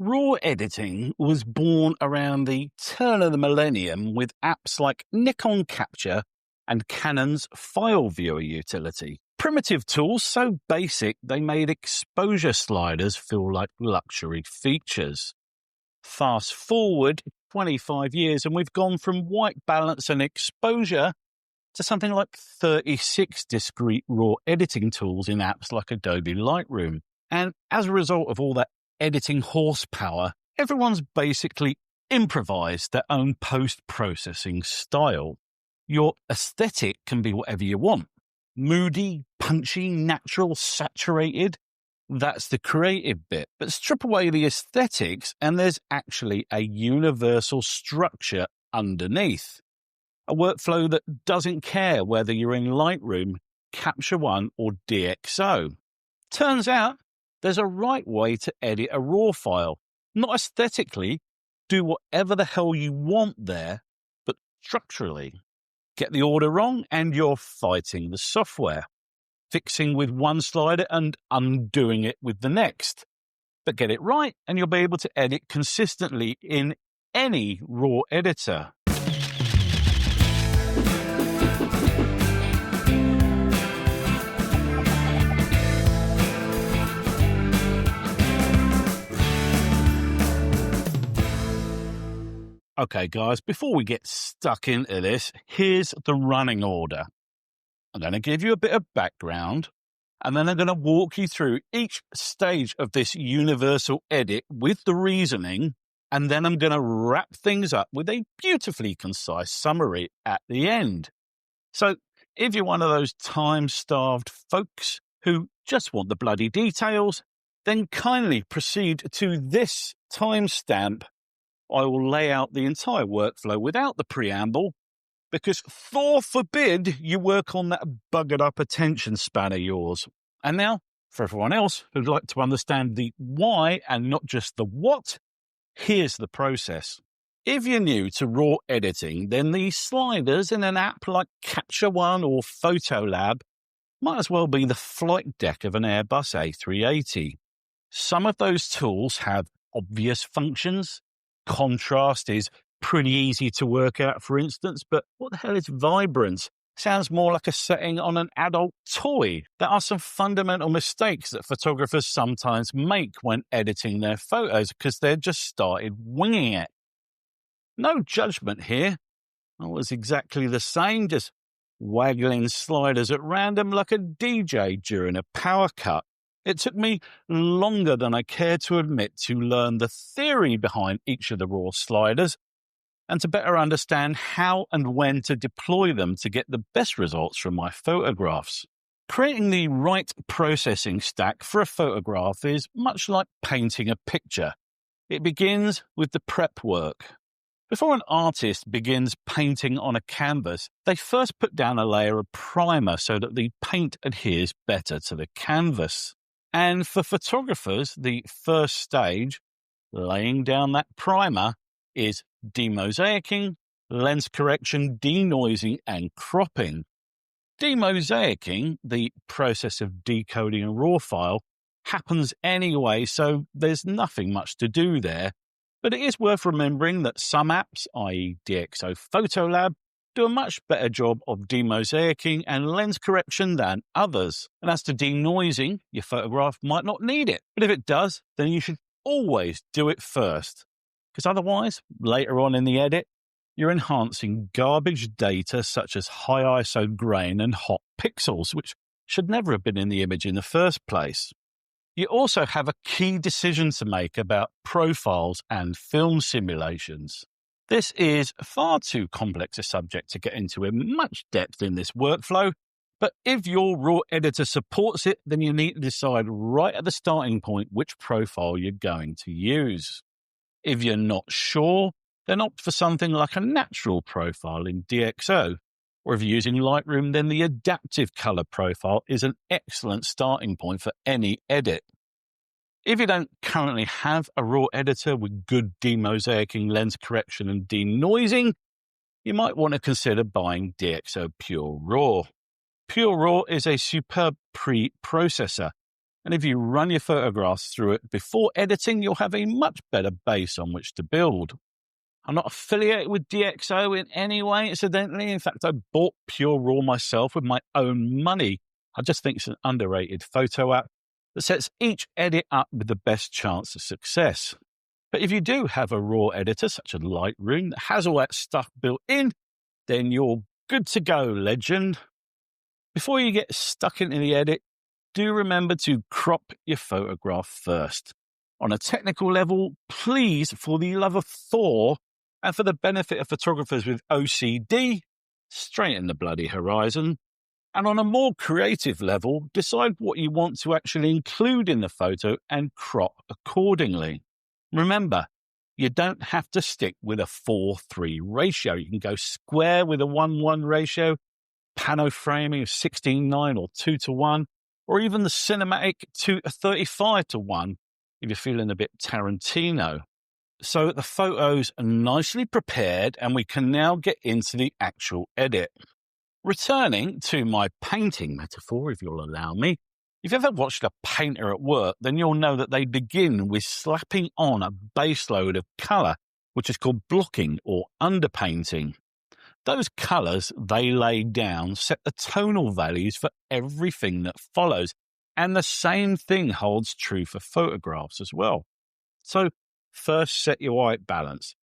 Raw editing was born around the turn of the millennium with apps like Nikon Capture and Canon's File Viewer utility. Primitive tools so basic they made exposure sliders feel like luxury features. Fast forward 25 years and we've gone from white balance and exposure to something like 36 discrete raw editing tools in apps like Adobe Lightroom. And as a result of all that editing horsepower, everyone's basically improvised their own post-processing style. Your aesthetic can be whatever you want. Moody, punchy, natural, saturated. That's the creative bit. But strip away the aesthetics and there's actually a universal structure underneath. A workflow that doesn't care whether you're in Lightroom, Capture One, or DxO. Turns out there's a right way to edit a RAW file. Not aesthetically, do whatever the hell you want there, but structurally. Get the order wrong and you're fighting the software. Fixing with one slider and undoing it with the next. But get it right and you'll be able to edit consistently in any RAW editor. Okay, guys, before we get stuck into this, here's the running order. I'm going to give you a bit of background, and then I'm going to walk you through each stage of this universal edit with the reasoning, and then I'm going to wrap things up with a beautifully concise summary at the end. So if you're one of those time-starved folks who just want the bloody details, then kindly proceed to this timestamp. I will lay out the entire workflow without the preamble, because Thor forbid you work on that buggered up attention span of yours. And now, for everyone else who'd like to understand the why and not just the what, here's the process. If you're new to RAW editing, then the sliders in an app like Capture One or Photolab might as well be the flight deck of an Airbus A380. Some of those tools have obvious functions. Contrast is pretty easy to work out, for instance, but what the hell is vibrance? Sounds more like a setting on an adult toy. There are some fundamental mistakes that photographers sometimes make when editing their photos because they've just started winging it. No judgment here. I was exactly the same, just waggling sliders at random like a DJ during a power cut. It took me longer than I care to admit to learn the theory behind each of the RAW sliders and to better understand how and when to deploy them to get the best results from my photographs. Creating the right processing stack for a photograph is much like painting a picture. It begins with the prep work. Before an artist begins painting on a canvas, they first put down a layer of primer so that the paint adheres better to the canvas. And for photographers, the first stage, laying down that primer, is demosaicing, lens correction, denoising, and cropping. Demosaicing, the process of decoding a RAW file, happens anyway, so there's nothing much to do there. But it is worth remembering that some apps, i.e. DxO Photolab, do a much better job of demosaicing and lens correction than others. And as to denoising, your photograph might not need it. But if it does, then you should always do it first. Because otherwise, later on in the edit, you're enhancing garbage data such as high ISO grain and hot pixels, which should never have been in the image in the first place. You also have a key decision to make about profiles and film simulations. This is far too complex a subject to get into in much depth in this workflow, but if your RAW editor supports it, then you need to decide right at the starting point which profile you're going to use. If you're not sure, then opt for something like a natural profile in DxO, or if you're using Lightroom, then the adaptive color profile is an excellent starting point for any edit. If you don't currently have a RAW editor with good demosaicing, lens correction, and denoising, you might want to consider buying DxO Pure Raw. Pure Raw is a superb pre-processor, And if you run your photographs through it before editing, you'll have a much better base on which to build. I'm not affiliated with DxO in any way, incidentally. In fact, I bought Pure Raw myself with my own money. I just think it's an underrated photo app that sets each edit up with the best chance of success. But if you do have a RAW editor, such as Lightroom, that has all that stuff built in, then you're good to go, legend. Before you get stuck into the edit, do remember to crop your photograph first. On a technical level, please, for the love of Thor, and for the benefit of photographers with OCD, straighten the bloody horizon. And on a more creative level, decide what you want to actually include in the photo and crop accordingly. Remember, you don't have to stick with a 4:3 ratio. You can go square with a 1:1 ratio, pano framing of 16:9 or 2:1, or even the cinematic 35:1 if you're feeling a bit Tarantino. So the photos are nicely prepared and we can now get into the actual edit. Returning to my painting metaphor, if you'll allow me, if you've ever watched a painter at work, then you'll know that they begin with slapping on a base load of colour, which is called blocking or underpainting. Those colours they lay down set the tonal values for everything that follows, and the same thing holds true for photographs as well. So, first set your white balance.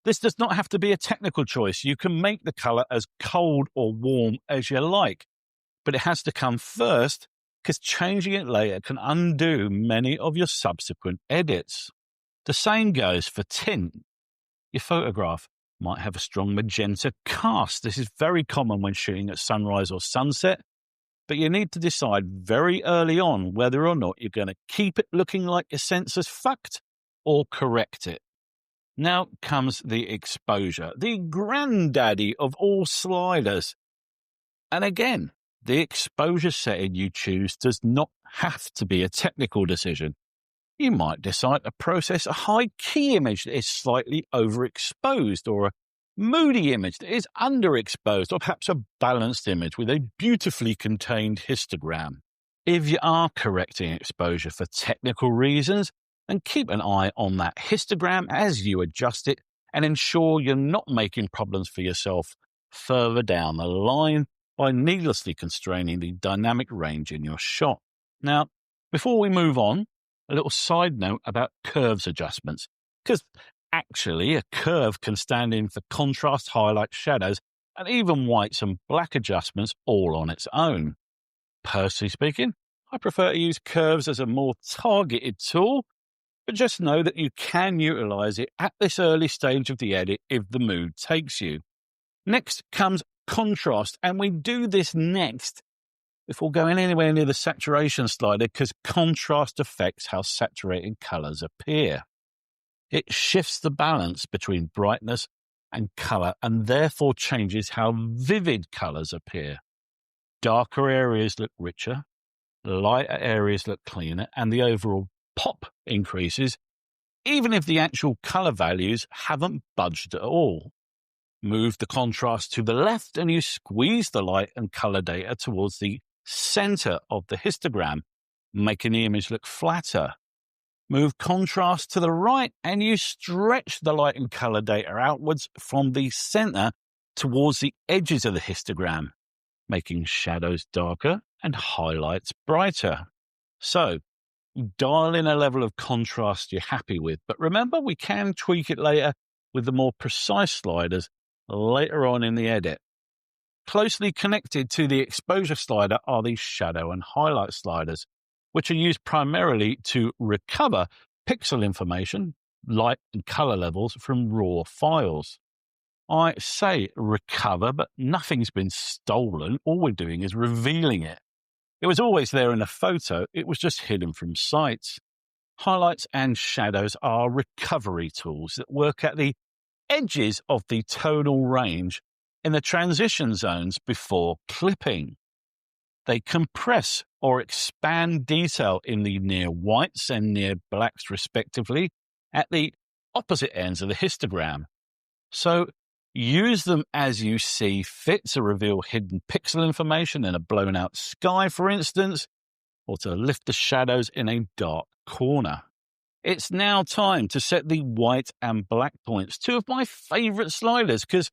This does not have to be a technical choice. You can make the colour as cold or warm as you like, but it has to come first because changing it later can undo many of your subsequent edits. The same goes for tint. Your photograph might have a strong magenta cast. This is very common when shooting at sunrise or sunset, but you need to decide very early on whether or not you're going to keep it looking like your sensor's fucked or correct it. Now comes the exposure, the granddaddy of all sliders. And again, the exposure setting you choose does not have to be a technical decision. You might decide to process a high key image that is slightly overexposed, or a moody image that is underexposed, or perhaps a balanced image with a beautifully contained histogram. If you are correcting exposure for technical reasons, then keep an eye on that histogram as you adjust it and ensure you're not making problems for yourself further down the line by needlessly constraining the dynamic range in your shot. Now, before we move on, a little side note about curves adjustments, because actually a curve can stand in for contrast, highlight, shadows, and even whites and black adjustments all on its own. Personally speaking, I prefer to use curves as a more targeted tool, but just know that you can utilize it at this early stage of the edit if the mood takes you. Next comes contrast, and we do this next before going anywhere near the saturation slider because contrast affects how saturated colors appear. It shifts the balance between brightness and color and therefore changes how vivid colors appear. Darker areas look richer, lighter areas look cleaner, and the overall pop increases, even if the actual color values haven't budged at all. Move the contrast to the left and you squeeze the light and color data towards the center of the histogram, making the image look flatter. Move contrast to the right and you stretch the light and color data outwards from the center towards the edges of the histogram, making shadows darker and highlights brighter. So, dial in a level of contrast you're happy with, but remember we can tweak it later with the more precise sliders later on in the edit. Closely connected to the exposure slider are the shadow and highlight sliders, which are used primarily to recover pixel information, light and color levels from raw files. I say recover, but nothing's been stolen. All we're doing is revealing it. It was always there in a photo, it was just hidden from sight. Highlights and shadows are recovery tools that work at the edges of the tonal range in the transition zones before clipping. They compress or expand detail in the near whites and near blacks respectively at the opposite ends of the histogram. So use them as you see fit to reveal hidden pixel information in a blown out sky, for instance, or to lift the shadows in a dark corner. It's now time to set the white and black points, two of my favorite sliders, because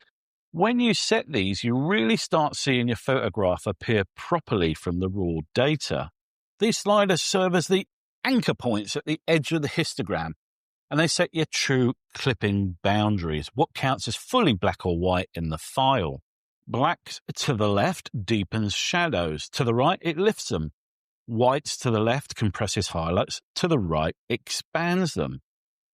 when you set these, you really start seeing your photograph appear properly from the raw data. These sliders serve as the anchor points at the edge of the histogram, and they set your true clipping boundaries, what counts as fully black or white in the file. Black to the left deepens shadows. To the right, it lifts them. White to the left compresses highlights. To the right, expands them.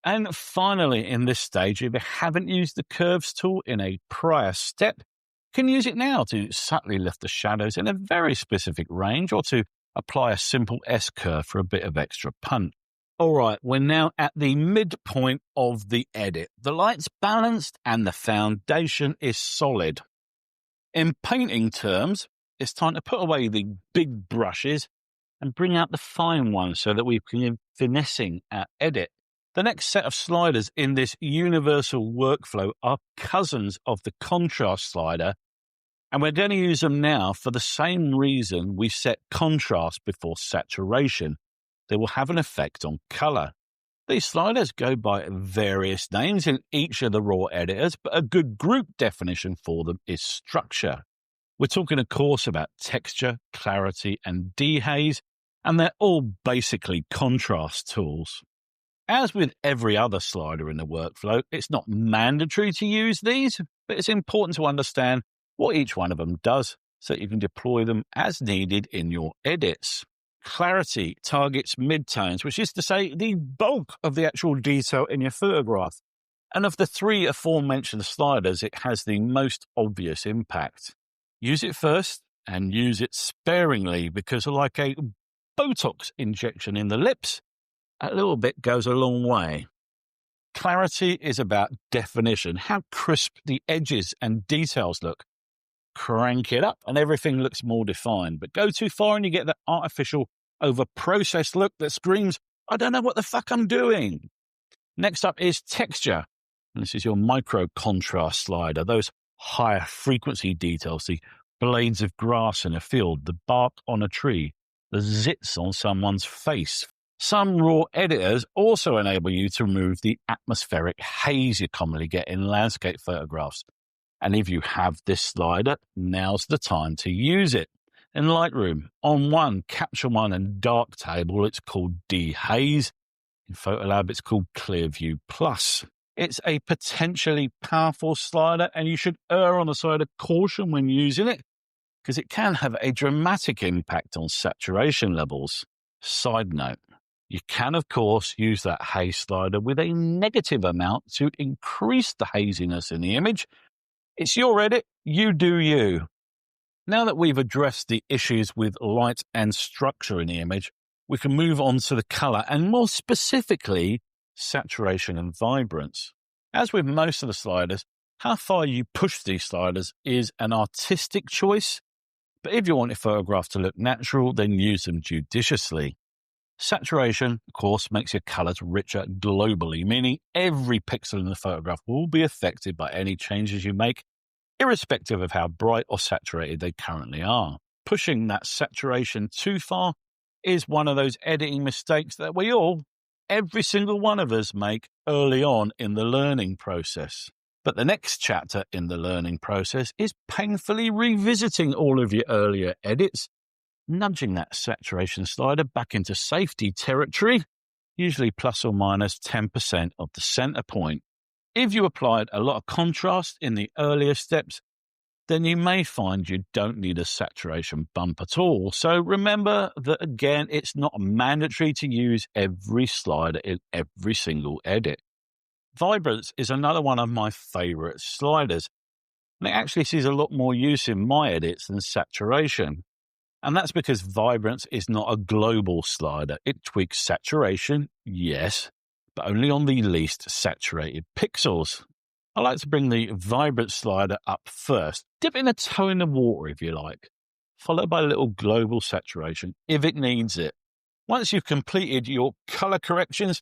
And finally, in this stage, if you haven't used the curves tool in a prior step, you can use it now to subtly lift the shadows in a very specific range, or to apply a simple S-curve for a bit of extra punch. All right, we're now at the midpoint of the edit. The light's balanced and the foundation is solid. In painting terms, it's time to put away the big brushes and bring out the fine ones so that we can finessing our edit. The next set of sliders in this universal workflow are cousins of the contrast slider, and we're going to use them now for the same reason we set contrast before saturation. They will have an effect on color. These sliders go by various names in each of the raw editors, but a good group definition for them is structure. We're talking, of course, about texture, clarity, and dehaze, and they're all basically contrast tools. As with every other slider in the workflow, it's not mandatory to use these, but it's important to understand what each one of them does so that you can deploy them as needed in your edits. Clarity targets midtones, which is to say the bulk of the actual detail in your photograph. And of the three aforementioned sliders, it has the most obvious impact. Use it first and use it sparingly, because like a Botox injection in the lips, a little bit goes a long way. Clarity is about definition, how crisp the edges and details look. Crank it up and everything looks more defined, but go too far and you get that artificial, over-processed look that screams, I don't know what the fuck I'm doing. Next up is texture. And this is your micro contrast slider, those higher frequency details, the blades of grass in a field, the bark on a tree, the zits on someone's face. Some raw editors also enable you to remove the atmospheric haze you commonly get in landscape photographs. And if you have this slider, now's the time to use it. In Lightroom, on one, Capture One and Dark Table, it's called Dehaze. In Photolab, it's called Clearview Plus. It's a potentially powerful slider, and you should err on the side of caution when using it, because it can have a dramatic impact on saturation levels. Side note, you can, of course, use that haze slider with a negative amount to increase the haziness in the image. It's your edit, you do you. Now that we've addressed the issues with light and structure in the image, we can move on to the color, and more specifically, saturation and vibrance. As with most of the sliders, how far you push these sliders is an artistic choice, but if you want your photograph to look natural, then use them judiciously. Saturation, of course, makes your colors richer globally, meaning every pixel in the photograph will be affected by any changes you make, irrespective of how bright or saturated they currently are. Pushing that saturation too far is one of those editing mistakes that we all, every single one of us, make early on in the learning process. But the next chapter in the learning process is painfully revisiting all of your earlier edits, nudging that saturation slider back into safety territory, usually plus or minus 10% of the center point. If you applied a lot of contrast in the earlier steps, then you may find you don't need a saturation bump at all. So remember that, again, it's not mandatory to use every slider in every single edit. Vibrance is another one of my favorite sliders, and it actually sees a lot more use in my edits than saturation. And that's because vibrance is not a global slider. It tweaks saturation, yes, but only on the least saturated pixels. I like to bring the vibrance slider up first, dipping a toe in the water if you like, followed by a little global saturation if it needs it. Once you've completed your color corrections,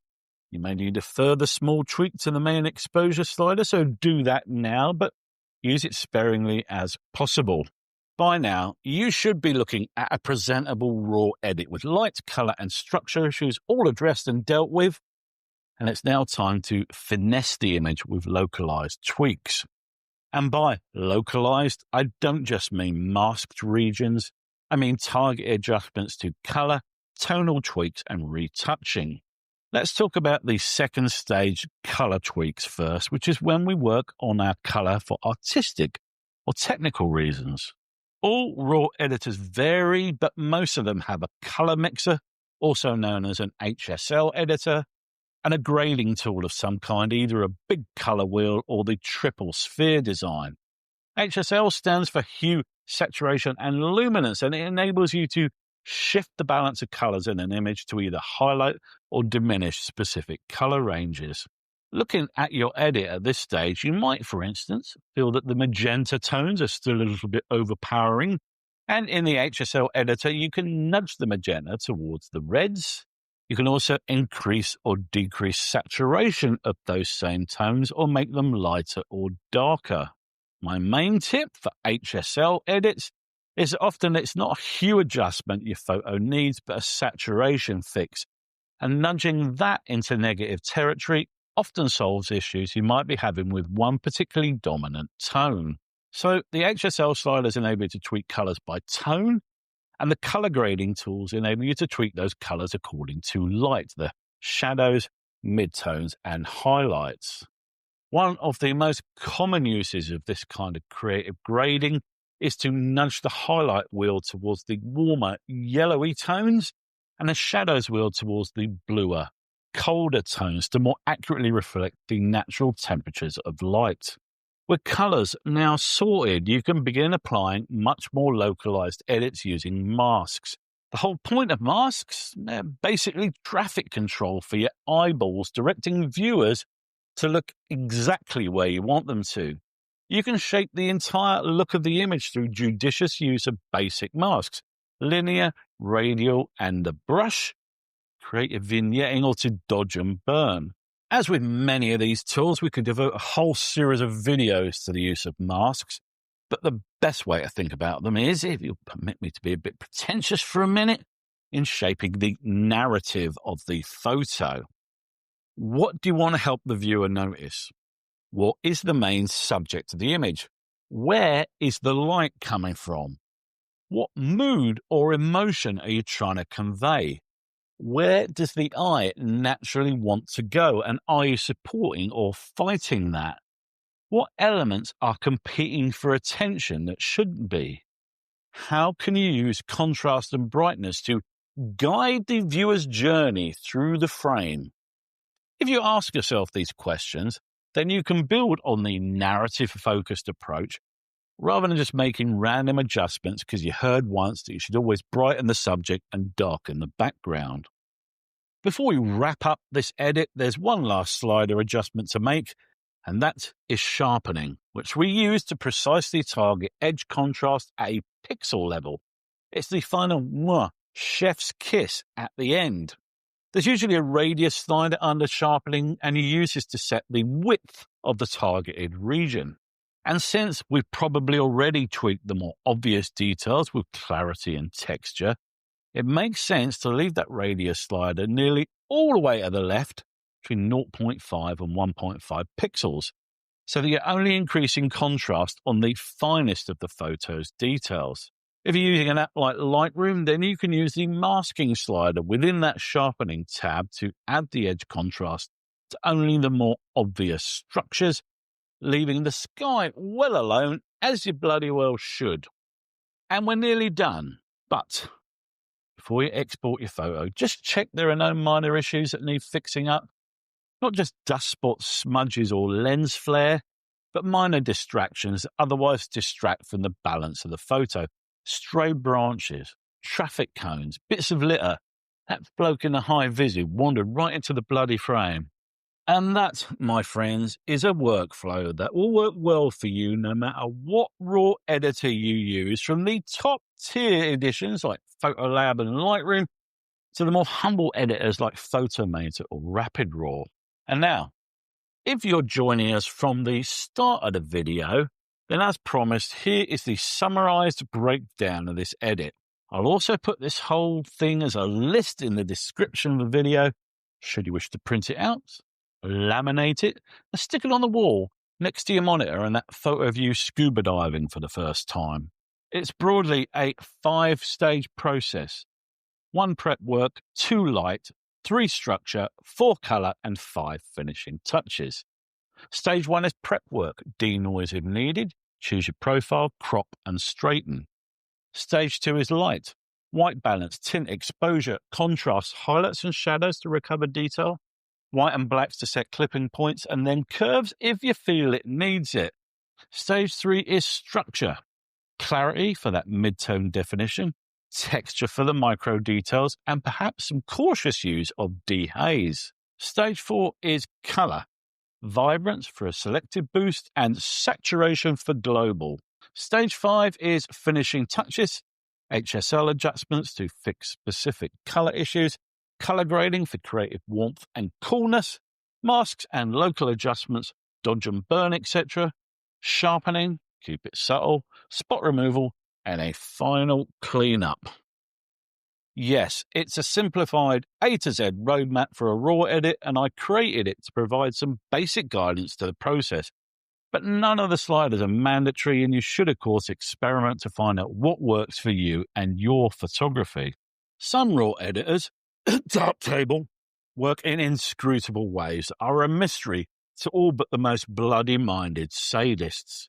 you may need a further small tweak to the main exposure slider, so do that now, but use it sparingly as possible. By now, you should be looking at a presentable raw edit with light, colour and structure issues all addressed and dealt with. And it's now time to finesse the image with localized tweaks. And by localized, I don't just mean masked regions. I mean target adjustments to colour, tonal tweaks and retouching. Let's talk about the second stage colour tweaks first, which is when we work on our colour for artistic or technical reasons. All raw editors vary, but most of them have a colour mixer, also known as an HSL editor, and a grading tool of some kind, either a big colour wheel or the triple sphere design. HSL stands for hue, saturation and luminance, and it enables you to shift the balance of colours in an image to either highlight or diminish specific colour ranges. Looking at your edit at this stage, you might, for instance, feel that the magenta tones are still a little bit overpowering, and in the HSL editor you can nudge the magenta towards the reds. You can also increase or decrease saturation of those same tones or make them lighter or darker. My main tip for HSL edits is that often it's not a hue adjustment your photo needs, but a saturation fix. And nudging that into negative territory often solves issues you might be having with one particularly dominant tone. So the HSL sliders enable you to tweak colours by tone, and the colour grading tools enable you to tweak those colours according to light, the shadows, midtones and highlights. One of the most common uses of this kind of creative grading is to nudge the highlight wheel towards the warmer yellowy tones and the shadows wheel towards the bluer, colder tones to more accurately reflect the natural temperatures of light. With colours now sorted, you can begin applying much more localized edits using masks. The whole point of masks, they're basically traffic control for your eyeballs, directing viewers to look exactly where you want them to. You can shape the entire look of the image through judicious use of basic masks, linear, radial, and the brush, creative vignetting, or to dodge and burn. As with many of these tools, we could devote a whole series of videos to the use of masks, but the best way to think about them is, if you'll permit me to be a bit pretentious for a minute, in shaping the narrative of the photo. What do you want to help the viewer notice? What is the main subject of the image? Where is the light coming from? What mood or emotion are you trying to convey? Where does the eye naturally want to go, and are you supporting or fighting that? What elements are competing for attention that shouldn't be? How can you use contrast and brightness to guide the viewer's journey through the frame? If you ask yourself these questions, then you can build on the narrative-focused approach rather than just making random adjustments because you heard once that you should always brighten the subject and darken the background. Before we wrap up this edit, there's one last slider adjustment to make, and that is sharpening, which we use to precisely target edge contrast at a pixel level. It's the final chef's kiss at the end. There's usually a radius slider under sharpening, and you use this to set the width of the targeted region. And since we've probably already tweaked the more obvious details with clarity and texture, it makes sense to leave that radius slider nearly all the way to the left between 0.5 and 1.5 pixels, so that you're only increasing contrast on the finest of the photo's details. If you're using an app like Lightroom, then you can use the masking slider within that sharpening tab to add the edge contrast to only the more obvious structures, leaving the sky well alone, as you bloody well should. And we're nearly done. But before you export your photo, just check there are no minor issues that need fixing up. Not just dust spots, smudges, or lens flare, but minor distractions that otherwise distract from the balance of the photo. Stray branches, traffic cones, bits of litter. That bloke in the high vis who wandered right into the bloody frame. And that, my friends, is a workflow that will work well for you no matter what raw editor you use, from the top tier editions like Photolab and Lightroom to the more humble editors like Photomator or Rapid Raw. And now, if you're joining us from the start of the video, Then as promised, here is the summarized breakdown of this edit. I'll also put this whole thing as a list in the description of the video, should you wish to print it out, laminate it, and stick it on the wall next to your monitor and that photo of you scuba diving for the first time. It's broadly a 5-stage process. 1 prep work, 2 light, 3 structure, 4 colour, and 5 finishing touches. Stage 1 is prep work, denoise if needed, choose your profile, crop and straighten. Stage 2 is light, white balance, tint, exposure, contrast, highlights and shadows to recover detail, white and blacks to set clipping points, and then curves if you feel it needs it. Stage 3 is structure, clarity for that mid-tone definition, texture for the micro details, and perhaps some cautious use of dehaze. Stage 4 is colour, vibrance for a selective boost, and saturation for global. Stage 5 is finishing touches, HSL adjustments to fix specific colour issues, colour grading for creative warmth and coolness, masks and local adjustments, dodge and burn, etc., sharpening, keep it subtle, spot removal, and a final cleanup. Yes, it's a simplified A to Z roadmap for a raw edit, and I created it to provide some basic guidance to the process. But none of the sliders are mandatory, and you should, of course, experiment to find out what works for you and your photography. Some raw editors, Darktable, work in inscrutable ways that are a mystery to all but the most bloody-minded sadists.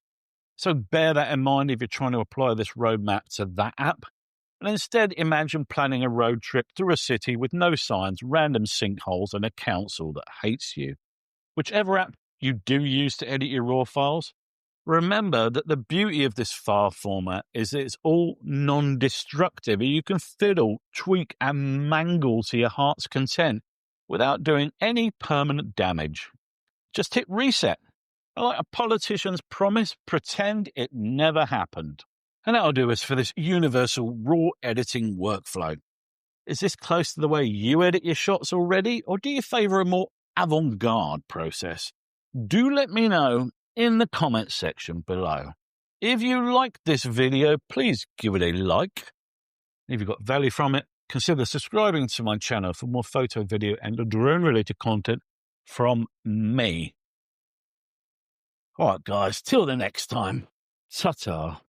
So bear that in mind if you're trying to apply this roadmap to that app. And instead imagine planning a road trip through a city with no signs, random sinkholes, and a council that hates you. Whichever app you do use to edit your RAW files, remember that the beauty of this file format is that it's all non-destructive. You can fiddle, tweak, and mangle to your heart's content without doing any permanent damage. Just hit reset. Like a politician's promise, pretend it never happened. And that'll do us for this universal raw editing workflow. Is this close to the way you edit your shots already, or do you favour a more avant-garde process? Do let me know in the comments section below. If you liked this video, please give it a like. If you got value from it, consider subscribing to my channel for more photo, video, and drone-related content from me. All right, guys, till the next time. Ta-ta.